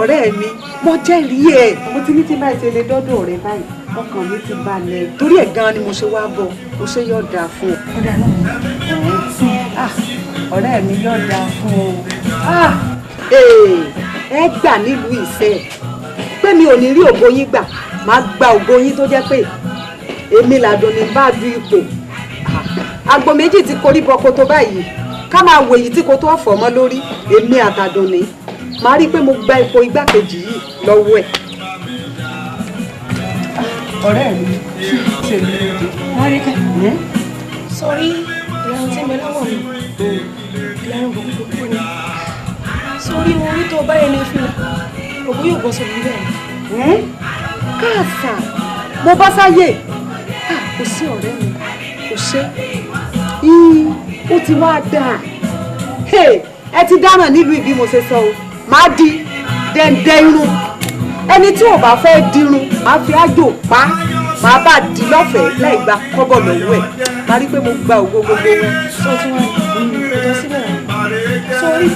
ọ̀rẹ́ mi mo jẹ́rìí ẹ̀ mo ti ní tí báyìí ṣe lè dọ́dọ̀ rẹ báyìí ọkàn mi ti balẹ̀ torí ẹ̀ gan-an ni mo ṣe wá bọ̀ mo ṣe yọ̀ dà fún ọ. ó dáa náà. ọ̀rẹ́ mi yọ̀ dà fún ọ. ẹ gbà nílùú Ìfẹ́ pé mi ò ní rí ògo yín gbà máa gba ògo yín tó jẹ́ pé èmi làdùn ní bá du ipò àgbò méjì ti korí bọ koto báyìí ká máa wo èyí tí kò tó ọ̀fọ̀ mọ́ lórí èmi àtàdùn ní màá rí i pé mo gba ipò igbákejì yìí lọ́wọ́ ẹ̀. ọ̀rẹ́ mi ṣe mí lóde. wọ́n rí kẹ́ sọrí ìlànà tí ń bẹ lọ́wọ́ mi ìlànà gbogbo ni sórí orí tó bá yẹn lè fi òkú yóò bọ́ sórí bẹ́ẹ̀. káàsà mo bá sáyè kò sí ọ̀rẹ́ mi kò ṣe ó ti wá dáa ẹ ti dáràn nílùú ìbí mo ṣe sọ o máa di dẹ́ndẹ́ irun ẹni tí ò bá fẹ́ dirun máa fi ájò pa máa bá di lọ́fẹ̀ẹ́ láì gba kọ́bọ̀ lọ́wọ́ ẹ̀ máa rí pé mo gba ògo gbogbo wọn. sọ tí wọn ètò síbẹ̀ rẹ̀ sọ orí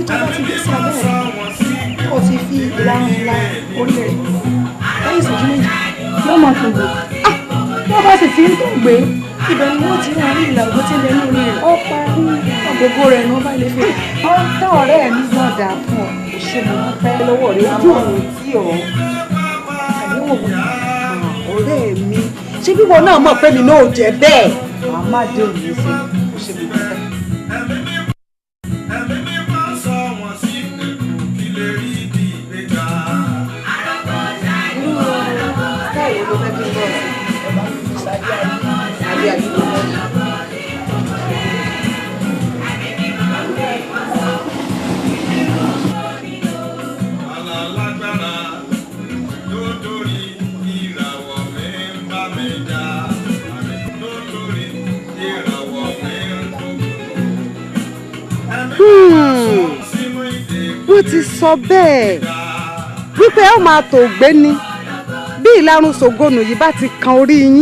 tó bá ti gbé sí abẹ́ rẹ̀ ó ti fi ìlànà ńlá orí rẹ̀ lẹ́yìn ìṣẹ́jú méjì yóò máa tó gbé wọ́n bá sì ti ń tó gbé ibẹ̀ ni wọ́n ti rí àárín ìlà ògbó tí ń bẹ ní orí rẹ̀ ó parí àgbègbè rẹ̀ ní wọ́n bá ilé fẹ́. ọ̀tá ọ̀rẹ́ mi náà dà fún ọ kò ṣe mo fẹ́ lọ́wọ́ rẹ̀ ojú òun tí ọ̀ àdéhùn ọ̀rẹ́ mi ṣé bíwọ náà mọ̀ pé mi náà ò jẹ́ bẹ́ẹ̀ màá má dé òun sí kò ṣe mo fẹ́. wọ́n ti sọ bẹ́ẹ̀ wípé ẹ ó máa tò gbé ni bí ìlarun ṣògonù yìí bá ti kan orí yín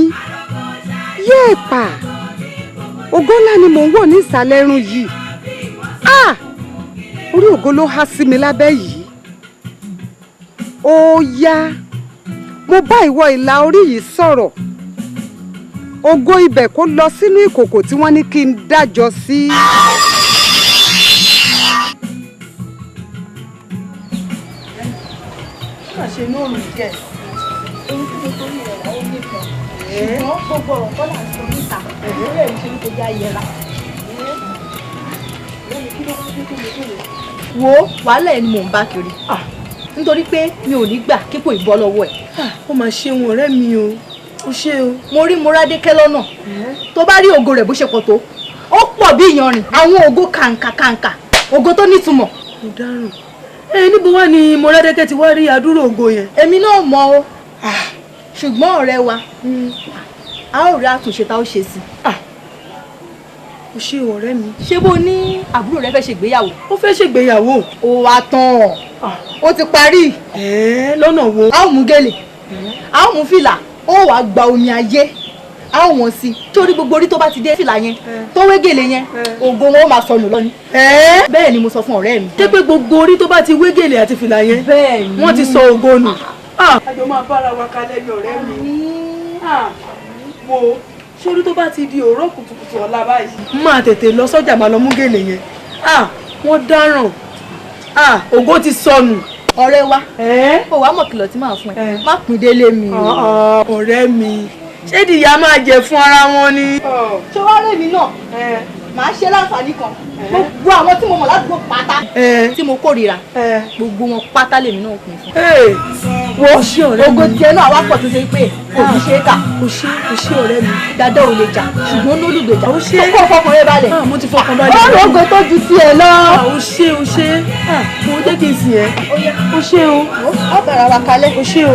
yéèpà ògo ńlá ni mò ń wò ní ìsàlẹ̀ irun yìí orí ògo ló há sí mi lábẹ́ yìí ó yá mo bá ìwọ ìlà orí yìí sọ̀rọ̀ ògo ibẹ̀ kó lọ sínú ìkòkò tí wọ́n ní kí n dájọ́ sí. ṣe ní òrùn jẹ ohun tí mo torí rẹ̀ wá ó nìkan ṣùgbọ́n gbogbo ọ̀rọ̀ kọ́ là ń sọ níta ìwúrẹ́ mi ṣe ní kọjá yẹra. wo wàhálà ẹni mò ń bá kiri nítorí pé mi ò ní gbà kíkò ìbọ́ lọ́wọ́ ẹ̀. ó máa ṣe wọn ọ̀rẹ́ mi o ó ṣe o. mo rí Mọ́rádékẹ́ lọ́nà tó bá rí ògo rẹ̀ bó ṣe pọ̀ tó ó pọ̀ bí ìyanrìn àwọn ògo kàǹkà ògo tó nítumọ̀. mo dáràn níbo wá ni Mọ́rádékẹ́ ti wá rí àdúrò ògo yẹn. èmi náà mọ̀ o ṣùgbọ́n ọ̀rẹ́ wa a ó rí àtúnṣe tá ó ṣe sí. o ṣe ọ̀rẹ́ mi. ṣé bó ní àbúrò rẹ fẹ́ ṣègbéyàwó. ó fẹ́ ṣègbéyàwó. ó wá tán ó ti parí. lọ́nà wo. a ó mú gèlè a ó mú fìlà ó wàá gba omi ayé a ó wọ̀n sí i torí gbogbo orí tó bá ti dé fìlà yẹn tó wé gèlè yẹn ògo wọn ó máa sọnù lọ ni. bẹ́ẹ̀ ni mo sọ fún ọ̀rẹ́ mi. ṣé pé gbogbo orí tó bá ti wé gèlè àti fìlà yẹn wọ́n ti sọ ògo nù. àjọ máa bára wa kalẹ̀ ní ọ̀rẹ́ mi. wo sórí tó bá ti di òórọ̀ kùtùkùtù ọ̀la báyìí. máa tètè lọ sọ́jà máa lọ mú gèlè yẹn. wọ́n dáràn ògo ti sọnù. ọ̀rẹ́ wa ó wàá mọ̀ kìlọ̀ tí màá fún ẹ má pín délé mi o. ọ̀rẹ́ mi ṣé ìdíyà máa jẹ fún ara wọn ni. ṣé wàá rèmi náà màá ṣe láǹfààní kan gbogbo àwọn tí mo mọ̀ ládùúgbò pátá tí mo kórìíra gbogbo wọn pátá lèmi náà pín fún. wo ṣé ọ̀rẹ́ mi ògo tiẹ̀ náà wá pọ̀ tó ṣe pé kò ní ṣe é kà. o ṣé ọ̀rẹ́ mi. dáadáa ò lè jà ṣùgbọ́n lólùgbèjà o ṣé kókó fọkàn rẹ balẹ̀. mo ti fọkàn balẹ̀. ọ̀rọ̀ ògo tó ju tiẹ̀ lọ. o ṣé mo jẹ́ kí n sìn ẹ́. o ṣé o. ó bẹ̀rẹ̀ wa kalẹ̀. o ṣé o.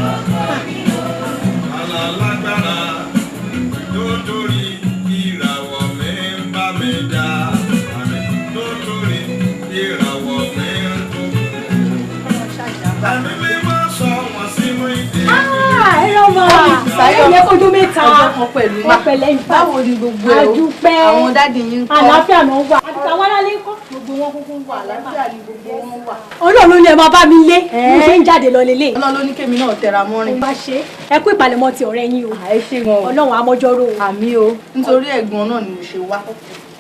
Ẹ̀yẹ kojú mẹ́ta. ọjọ́ pẹ̀lú wọ́n pẹ̀lẹ́ ìfà. báwo ni gbogbo ẹ̀ o Adúpẹ́. àwọn dáàdì yín kọ́. Àlàáfíà náà wà. Àti àwọn aráalé ńkọ́. gbogbo wọn kúkú wà àlàáfíà ni gbogbo wọn wà. Ọlọ́run ni ẹ máa bá mi lé. Mo ṣe ń jáde lọ lélẹ̀. Ọlọ́run ló ní kémi náà tẹra mọ́rin. Bá ṣe ẹ kú ìpalẹ̀mọ́ ti ọ̀rẹ́ yín o. ẹ ṣe gan o. Ọlọ́run amọ́jọ́rò o. àmì o nítorí ẹ̀gbọ́n náà ni mo ṣe wá.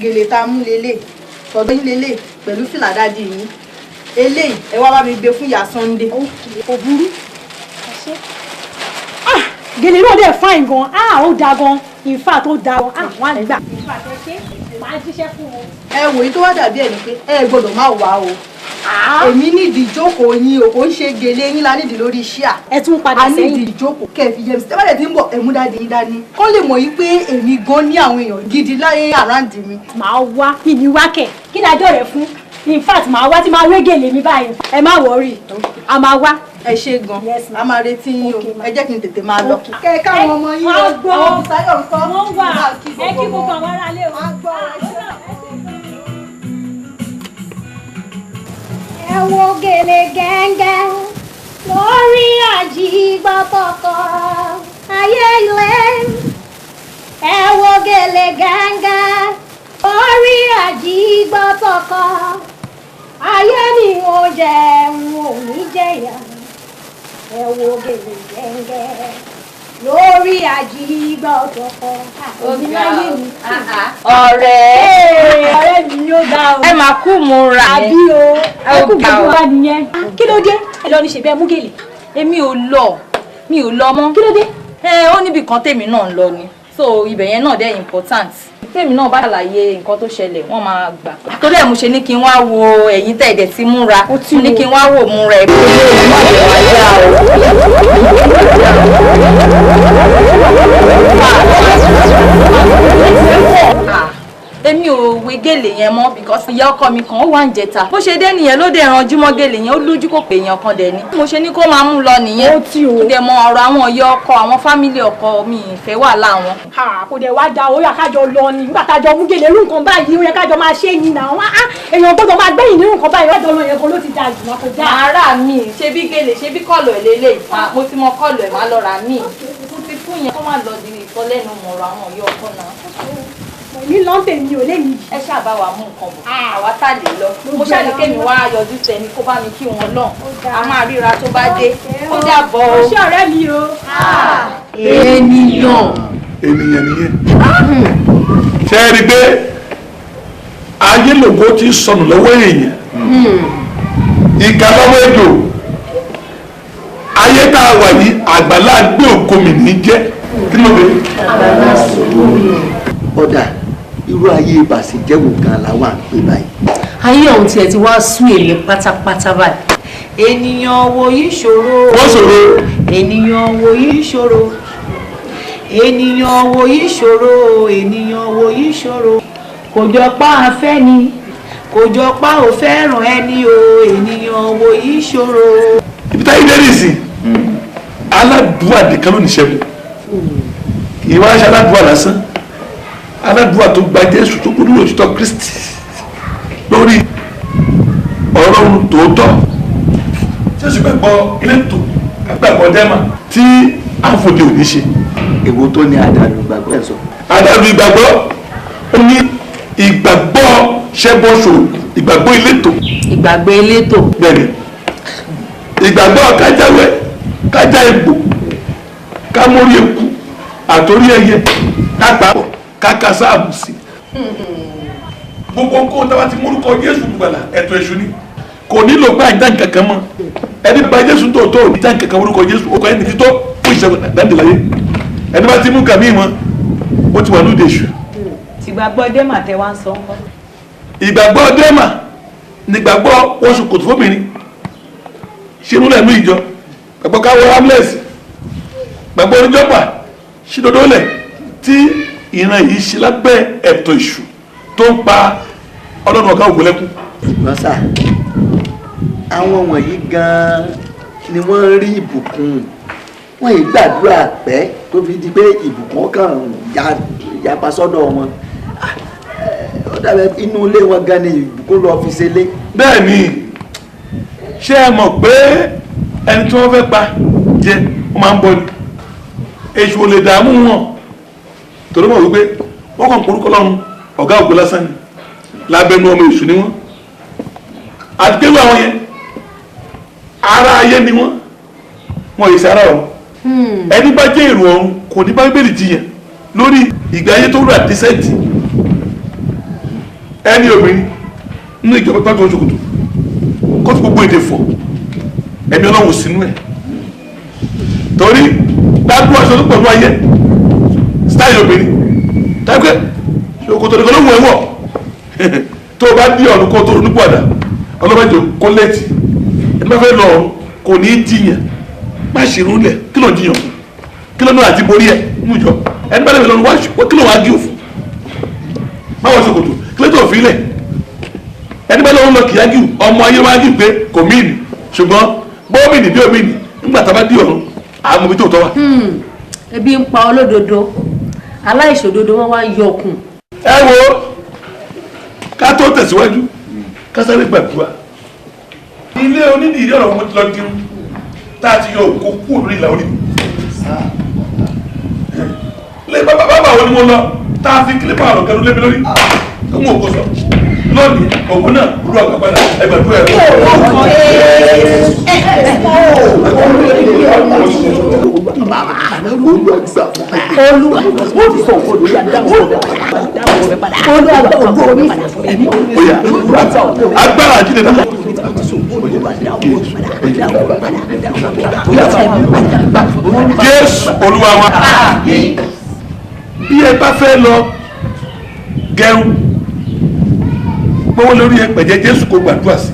gèlè tá a mú lélẹ̀ tọ́dọ̀ yín lélẹ̀ pẹ̀lú fìlà dáàdì yín eléyìí ẹ wá bá mi gbé fún ìyá Sunday. Kò burú. Gèlè náà dẹ̀ fáìn gan. Ó da gan. Ìfà tó da gan. Wọ́n á gbà. Ìfà tẹ́ ṣe máa jíṣẹ́ fún wọn. ẹ wò yín tó wá dàbí ẹ ní pé ẹ gbọ́dọ̀ má wá o. èmi nídìí ìjókòó yín o kò ń ṣe gèlè yín la nídìí lórí iṣẹ́ à. Ẹ tún padà a sẹ́yìn. nídìí ìjókòó kẹfì yẹn tẹ́ bá dẹ̀ ti ń bọ̀ ẹ̀mú dáadé yín dání. kó lè mọ̀ yí pé èmi gan ní àwọn èèyàn gidi láyé àráǹdì mi. Màá wá ìní wákẹ̀ kí dájọ́ rẹ̀ fún. In fact màá wá tí máa wé gèlè mi báyìí. Ẹ má wọrí. A máa wá. ẹ ṣe gan Yes, a máa retí yín o ẹ jẹ́ kí n tètè máa lọ. Okay. kẹ ẹ káwọn ọmọ yín Wọ́n gbọ́. àwọn Bùsáyọ̀ ńkọ́. Wọ́n wà. Ẹ kí gbogbo wọn. àwọn aráalé o. Ẹ wo gèlè gẹ́ngẹ́ lórí àjígbọ́tọ̀kọ̀ ayé ilé. Ẹ wo gèlè gẹ́ngẹ́ lórí àjígbọ́tọ̀kọ̀ ayé ni mo jẹ n ò ní jẹyà. Ẹ wo gèlè gẹ́ngẹ́ lórí àjígbọ́tọ̀kọ̀ òmìniráyé mi. ọ̀rẹ́ mi yóò dá o. ẹ máa kú múra ẹ. Àbí o. Ẹ kú ga o. gbogbo wa nìyẹn. Kí ló dé? Ẹ lọ ní ṣe bẹ́ẹ̀ mú gèlè. èmi ò lọ mọ́. Kí ló dé? ó níbi kan tèmi náà ń lọ ni so ibẹ̀ yẹn náà dẹ́ important tèmi náà bá ṣàlàyé nǹkan tó ṣẹlẹ̀ wọ́n máa gbà. torí ẹ̀ mo ṣe ní kí n wá wo ẹ̀yin tẹ̀ ẹ̀dẹ̀ tí múra mo ní kí n wá wò múra ẹ̀ pé má lè wá yá o. èmi ò wé gèlè yẹn mọ́ because ìyá ọkọ mi kan ó wà ń jẹta bó ṣe dé nìyẹn ló dé ranjú mọ́ gèlè yẹn ó lójú kò pé èèyàn kan dẹ̀ ni mo ṣe ní kó máa mú lọ nìyẹn ó dẹ̀ mọ ọ̀rọ̀ àwọn ìyá ọkọ àwọn fámìlì ọkọ mi ìfẹ́ wà láwọn. kò dẹ̀ wá da ó yá kájọ lọ ni nígbà tájọ mú gèlè irú nǹkan báyìí ó yẹ kájọ máa ṣe yín náà èèyàn gbọ́dọ̀ máa gbẹ̀yìn nínú nǹkan báyìí wájú ọlọ́yẹ kan ló ti da jù wọn kò já. ara mi ṣe bí gèlè ṣe bí kọ́lọ̀ ẹ̀ lélẹ̀ mo ti mọ kọ́lọ̀ ẹ̀ má lọ ra mi mo ti fún yẹn kó má lọ di ìsọlẹ́nu mọ̀rọ̀ àwọn ìyá ọkọ náà. mi lọ ń tè mí ò lé mi. ẹ ṣáà bá wa mú nǹkan bọ̀ àwa tá lè lọ mo ṣàlè kémi wá yọjú sẹ́ni kó bá mi kí wọn lọ a máa ríra tó bá dé ó dàbọ̀ o. ọṣẹ ọ̀rẹ́ mi o. ènìyàn nìyẹn ṣe é rí i pé ayé lògó ti sọnù lọ́wọ́ èèyàn ìka lọ́wọ́ èdò ayé tá a wà yìí àgbàlá gbé òkòmì ní jẹ́ kí ló dé. ọ̀dà irú ayé ìbàṣẹ̀jẹ́ wò gan la wà ń pè báyìí. ayé ọ̀hún tiẹ̀ ti wá sún èmi pátápátá báyìí. ènìyàn wo yìí ṣòro. wọ́n ṣòro. ènìyàn wo yìí ṣòro. ènìyàn wo yìí ṣòro. ènìyàn wo yìí ṣòro. kò jọ pa afẹ́ ni kò jọ pa ò fẹ́ràn ẹni o. ènìyàn wo yìí ṣòro. ibi táyé dé nìsín aládùúgbò nìkan ló ní ṣẹ́gun ìwà aṣọ aládùúgbò lásán aládùúgbò tó gba Jésù tó kúrò òtítọ́ Kristi lórí ọ̀rọ̀ ohun tòótọ́ tí ó sì gbàgbọ́ lẹ́tọ̀ gbàgbọ́ dẹ́mà tí àfòdì ò ní ṣe. èwo tó ní àdàlù ìgbàgbọ́ ẹ̀ sọ. àdàlù ìgbàgbọ́ ó ní ìgbàgbọ́ ṣẹ́bọ̀ṣò ìgbàgbọ́ ìletò. ìgbàgbọ́ ìletò. bẹ́ẹ̀ni ìgbàgbọ́ kájáwé kájá egbò kámórí eku àtòrí ẹyẹ kápapọ̀ káka sáàbù sí. gbogbo kó táwa ti múrúkọ Jésù gbàlà ẹ̀tọ́ èṣù ni kò nílò pé àìdá nǹkan kan mọ́ ẹni bá Jésù tó tó òní já nǹkan kan múrúkọ Jésù ó kọ́ ẹni títọ́ fún ìṣẹ́gun dáńdìláyé ẹni bá ti mú kàmí wọn ó ti wà lóde èṣù. ìgbàgbọ́ dẹ́mà tẹ wá ń sọ ńkọ́. ìgbàgbọ́ dẹ́mà nígbàgbọ́ oṣù kòtò fóbìnrin ṣerú lẹ́nu ìjọ gbàgbọ́ káwọ́ amúlẹ̀sì gbàgbọ́ oníjọ́pà ṣídọ́dọ́lẹ̀ tí ìran yìí ṣe lábẹ́ ẹ̀tọ́ ìṣù tó ń pa ọlọ́run ọ̀gá ògbólẹ́kùn. lọ́sà àwọn wọ̀nyí gan-an ni wọ́n rí ìbùkún wọ́n yìí gbàdúrà pẹ́ tó fi di pé ìbùkún kàn yapa sọ́dọ̀ wọn ó dàbẹ̀ inú ilé wọn gan ni ìbùkún lọ fi ṣe lé. bẹ́ẹ̀ ni ṣé ẹ mọ̀ pé ẹni tí wọ́n fẹ́ pa jẹ wọ́n máa ń bọ́ ni èṣù ò lè dààmú wọn torí mọ̀ wípé wọ́n kàn porúkọ lọ́run ọ̀gá ògbó lásán ni lábẹ́nu ọmọ èṣù ni wọ́n àti pé àwọn yẹn ara ayé ni wọ́n yìí sára ọ̀run ẹni bá jẹ́ èrò ọ̀run kò ní bá bíbélì jiyàn lórí ìgbé ayé tó rà dísẹ́ǹtì ẹni obìnrin nínú ìjọba pátá oṣù kùtù kó tó gbogbo èdè fọ ẹ̀mí ọlọ́run sínú ẹ̀ torí dájú aṣọ tó pọ̀ ní ayé sítáì obìnrin dájú ṣòkòtò nìkan ló wù ẹ́ wọ̀ tó o bá dí ọ̀run kó tó o nípò àdá ọlọ́mọdé kó lẹ́tì ẹni bá fẹ́ lọ ọ̀run kò ní í jiyàn má ṣe irun lẹ̀ kí ló ń jiyàn fún kí ló ń àti borí ẹ̀ nínú ìjọ ẹni bá lè lọ́nu wá kí ló wá gí òfin má wọ ṣòkòtò kí ló tó fi lẹ̀ ẹni bá lọ́wọ́ lọ kìí ágìw ọmọ ayé wá ágìw pé kò míìnì ṣùgbọ́n bóòmìnì bí òmìnì nígbà tá a bá dí ọ̀run àwọn ọmọ ibi tó tọ́ wa. ebi ń pa olódodo aláìṣòdodo wọn wá yọkùn. ẹ wo ká tó tẹ̀síwájú ká sáré gbàdúrà ilé onídìrí ọ̀rọ̀ wọn ti lọ dirun tá a ti yọ òkú kúrò lórí ìlà orí mi lè bàbá wo ni mo lọ tá a fi kílípà ọ̀rọ̀ kẹrù lé mi lórí kó mú òkú sọ lónìí òun náà olú àgbàpadà ẹgbẹ̀rún agbára àjílẹ̀ náà. Jésù Olúwa wa bí ẹ bá fẹ́ lọ gẹrun gbówó lórí ẹ̀pẹ̀jẹ̀ Jésù kó gbàdúrà sí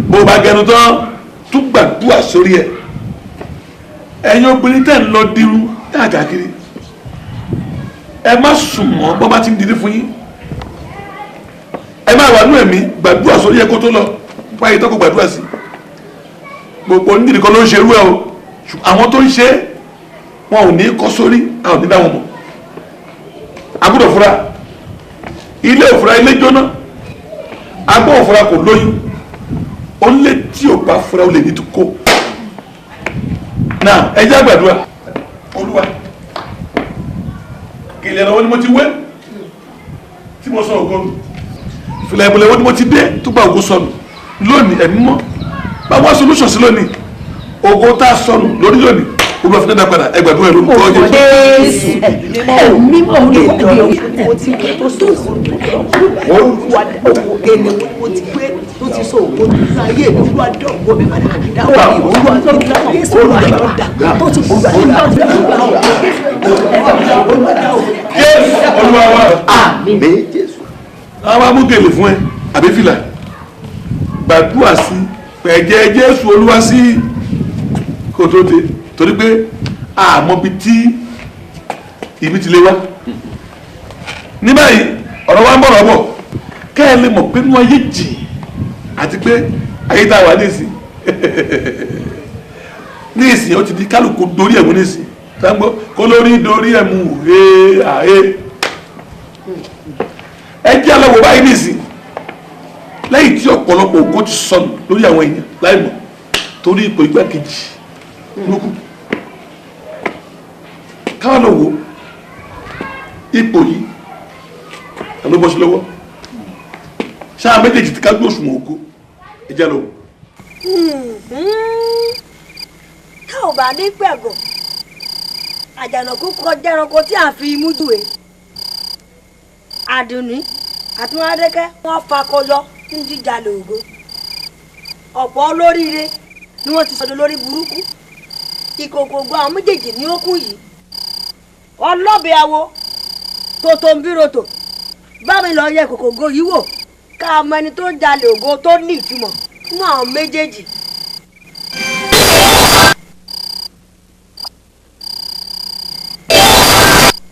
bó bá gẹrun tán tún gbàdúrà sórí ẹ ẹ̀yin obìnrin tẹ̀ ń lọ dirun káàkiri ẹ má sùn mọ́ bọ́ bá ti ń dirí fún yín ẹ máa wà nú ẹ̀mí gbàdúrà sórí ẹ kó tó lọ báyìí tó kó gbàdúrà sí gbogbo onídìrí kan ló ń ṣe irú ẹ o àwọn tó ń ṣe wọn ò ní kọ́ sórí àwọn ò ní dá wọn mọ̀ agbọ́dọ̀ fura ilé òfura ilé jóná agbọ́ òfura kò lóyún ó lé tí ò bá fura ó lè ní tó kó náà ẹ jẹ́ àgbàdúrà olúwa kìlẹ̀ lọ́wọ́ ni mo ti wé tí mo sọ ògo nù fìlà ìbùlẹ̀ wọ́n ni mo ti dé tó gba ògo sọnù lónìí ẹ̀mí mọ́ bá wá solution sí lónìí ògo tá a sọnù lórí lónìí olúwa fi dáadáa padà ẹgbàdúrà ìlú kọ́ ọjọ́ Jésù ẹ̀mí mọ̀ ní ìdọ̀rọ̀ mo ti gbé tó sọ olúwa ẹni mo ti gbé tó ti sọ ògo nínú ayé mi olúwa dán ògo mi padà dáwọ́ mi olúwa tó ti dáwọ́ Jésù olúwa dá tó ti gbé Jésù olúwa wa àmín Jésù àwọn amúgèlè fún ẹ àbí fìlà gbàdúrà sí pẹ̀jẹ́ Jésù olúwa sí kò tó dé torí pé àmọ́ bí tí ibi ti lé wá ní báyìí ọ̀rọ̀ wa ń bọ̀rọ̀ bọ̀ kẹ́ ẹ lè mọ̀ pé nínú ayé jì àti pé ayé tá a wà ní ìsìn ní ìsìn ó ti di kálukú dorí ẹ̀mú ní ìsìn sáńgbọ́ kó lórí dorí ẹ̀mú àhé ẹ jẹ́ àlọ́wọ́ báyìí ní ìsìn lẹ́yìn tí ọ̀pọ̀lọpọ̀ ògo ti sọnù lórí àwọn èèyàn láì mọ̀ torí ipò igbákejì lókù káwọn lọ wo ipò yìí ló bọ́ sí lọ́wọ́ ṣáà méjèèjì ti ká gbé òṣùwọ̀n ògo ẹjẹ́ lọ. tá ò bá ní pẹ̀gàn àjànàkú kọjá ẹranko tí à ń fi imú dùn ẹ́ àdùnní àti wọn adẹ́kẹ́ wọ́n fakọyọ ní jíjalè ògo ọ̀pọ̀ olóríire ni wọ́n ti sọdọ̀ lórí burúkú ìkòkò gbọ́ àwọn méjèèjì ní ó kù yìí ọlọ́bẹ awo tòtò ń bírotò bá mi lọ yẹ kòkò go yìí wò ká mọ ẹni tó jalè ògo tó ní ìtumọ̀ fún àwọn méjèèjì.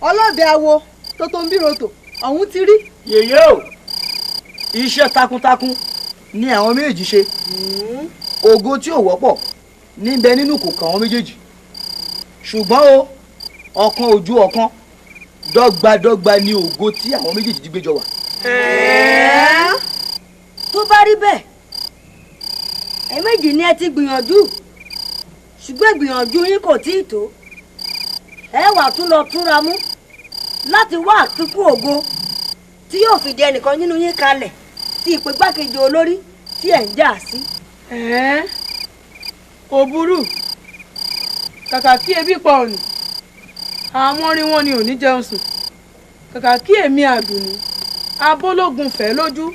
ọlọ́bẹ awo tòtò ń bírotò ọ̀hún ti rí. yèyé o iṣẹ́ takuntakun ni àwọn méjèèjì ṣe ògo tí ò wọ́pọ̀ níbẹ̀ nínú kò kàn wọ́n méjèèjì ṣùgbọ́n o ọ̀kan ojú ọ̀kan dọ́gbadọ́gba ni ògo tí àwọn méjèèjì ti gbé jọ wà. tó bá rí bẹ́ẹ̀ ẹ̀ẹ̀mejì ni ẹ ti gbìyànjú ṣùgbọ́n ìgbìyànjú yín kò tí ì tó ẹ wà tún lọ túnra mú láti wá àfikún ògo tí yóò fìdí ẹnìkan nínú yín kalẹ̀ sí ipò igbákejì olórí tí ẹ̀ ń jà sí. kò burú kàkà kí ebi pa ọ̀nì àwọn rí wọn ni ò ní jẹun sùn kàkà kí èmi àdùnní abólógun fẹ́ lójú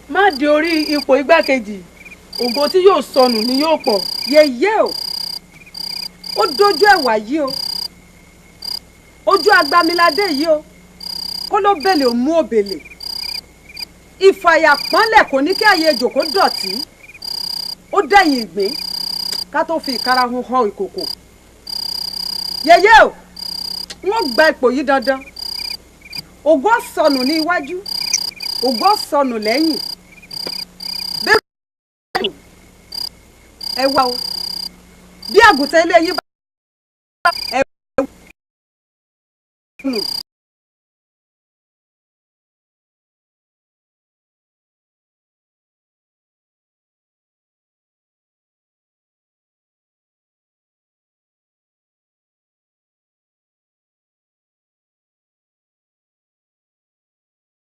má di orí ipò igbákejì ògo tí yóò sọnù ni yóò pọ̀. yèyé o ó dójú ẹ̀wà yìí o ojú agbamiládé yìí o kó ló bèlè ò mú òbèlè ìfàyà pọ́nlẹ̀ kò ní kí ààyè ìjòkó dọ̀tí ó dẹ̀yìn ìgbín ká tó fi ìkarahun hàn ìkòkò yèyé o wọ́n gba ipò yìí dandan ògo sọnù ní iwájú ògo sọnù lẹ́yìn bẹ́ẹ̀ ẹ wá o bí àgùntàn ilé yìí bá ẹ wá